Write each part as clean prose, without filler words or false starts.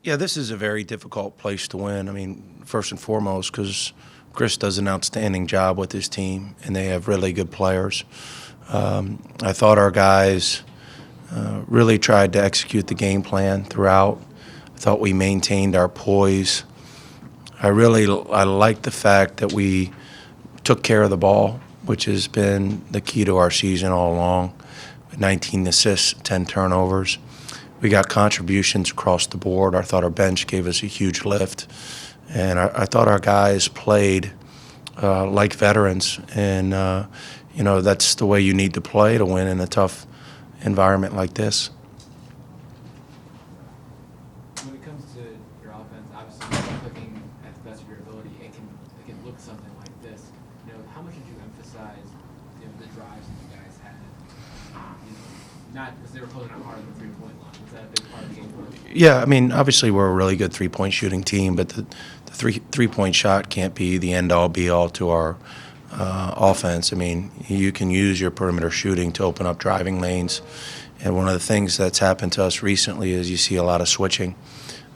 Yeah, this is a very difficult place to win. I mean, first and foremost, because Chris does an outstanding job with his team, and they have really good players. I thought our guys really tried to execute the game plan throughout. I thought we maintained our poise. I like the fact that we took care of the ball, which has been the key to our season all along. 19 assists, 10 turnovers. We got contributions across the board. I thought our bench gave us a huge lift. And I thought our guys played like veterans. And, that's the way you need to play to win in a tough environment like this. When it comes to your offense, obviously you're clicking at the best of your ability. It can look something like this. How much did you emphasize, the drives that you guys had? Not because they were closing out hard on the three-point line. Was that a big part of the game plan? Yeah, I mean, obviously we're a really good three-point shooting team, but the three-point shot can't be the end-all, be-all to our offense. I mean, you can use your perimeter shooting to open up driving lanes. And one of the things that's happened to us recently is you see a lot of switching.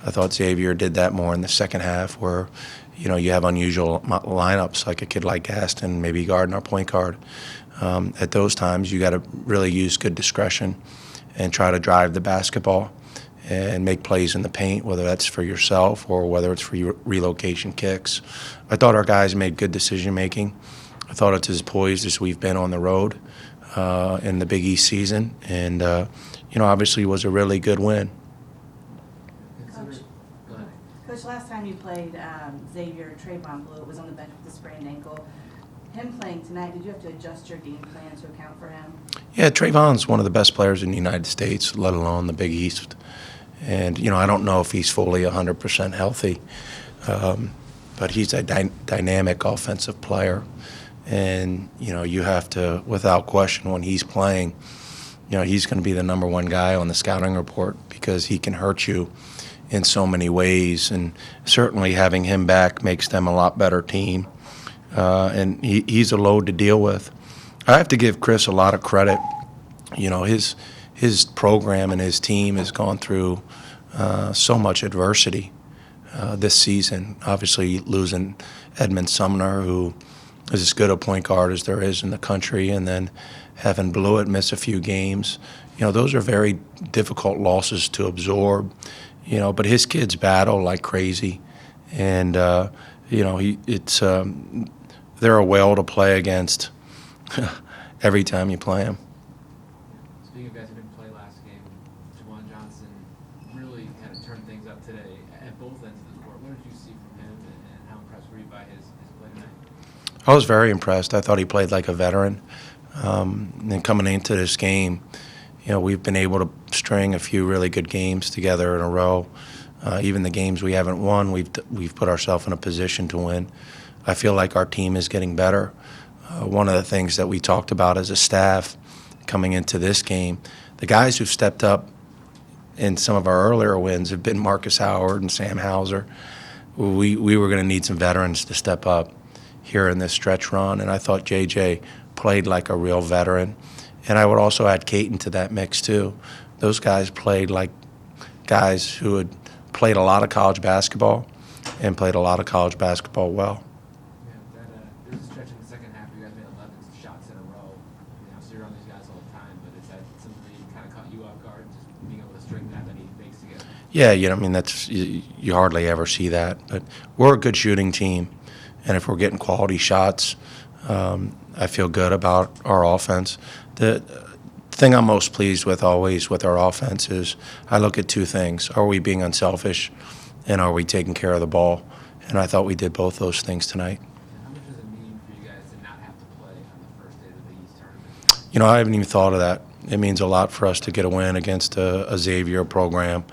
I thought Xavier did that more in the second half where, you have unusual lineups like a kid like Gaston, maybe guarding our point guard. At those times, you got to really use good discretion and try to drive the basketball and make plays in the paint, whether that's for yourself or whether it's for your relocation kicks. I thought our guys made good decision-making. I thought it's as poised as we've been on the road in the Big East season. And, obviously it was a really good win. Coach, last time you played Xavier, Trayvon Blue was on the bench with a sprained ankle. Him playing tonight, did you have to adjust your game plan to account for him? Yeah, Trayvon's one of the best players in the United States, let alone the Big East. And, I don't know if he's fully 100% healthy, but he's a dynamic offensive player. And, you have to, without question, when he's playing, he's going to be the number one guy on the scouting report because he can hurt you in so many ways. And certainly having him back makes them a lot better team. And he's a load to deal with. I have to give Chris a lot of credit. His program and his team has gone through so much adversity this season. Obviously losing Edmund Sumner, who is as good a point guard as there is in the country, and then having Blewett miss a few games. Those are very difficult losses to absorb. But his kids battle like crazy, and they're a whale to play against every time you play them. Speaking of guys who didn't play last game, Jawan Johnson really kind of turned things up today at both ends of the court. What did you see from him, and how impressed were you by his play tonight? I was very impressed. I thought he played like a veteran. And coming into this game, we've been able to string a few really good games together in a row. Even the games we haven't won, we've put ourselves in a position to win. I feel like our team is getting better. One of the things that we talked about as a staff coming into this game, the guys who've stepped up in some of our earlier wins have been Marcus Howard and Sam Hauser. We were going to need some veterans to step up here in this stretch run, and I thought JJ played like a real veteran. And I would also add Caton to that mix too. Those guys played like guys who had played a lot of college basketball and played a lot of college basketball well. There's a stretch in the second half where you guys made 11 shots in a row. So you're on these guys all the time, but is that something that kind of caught you off guard, just being able to string that many fakes together? Yeah, that's you hardly ever see that. But we're a good shooting team, and if we're getting quality shots, I feel good about our offense. The thing I'm most pleased with always with our offense is I look at two things. Are we being unselfish, and are we taking care of the ball? And I thought we did both those things tonight. How much does it mean for you guys to not have to play on the first day of the Big East tournament? I haven't even thought of that. It means a lot for us to get a win against a Xavier program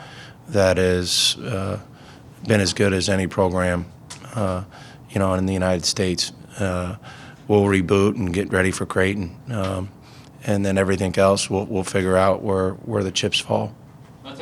that has been as good as any program, in the United States. We'll reboot and get ready for Creighton, and then everything else we'll figure out where the chips fall. Let's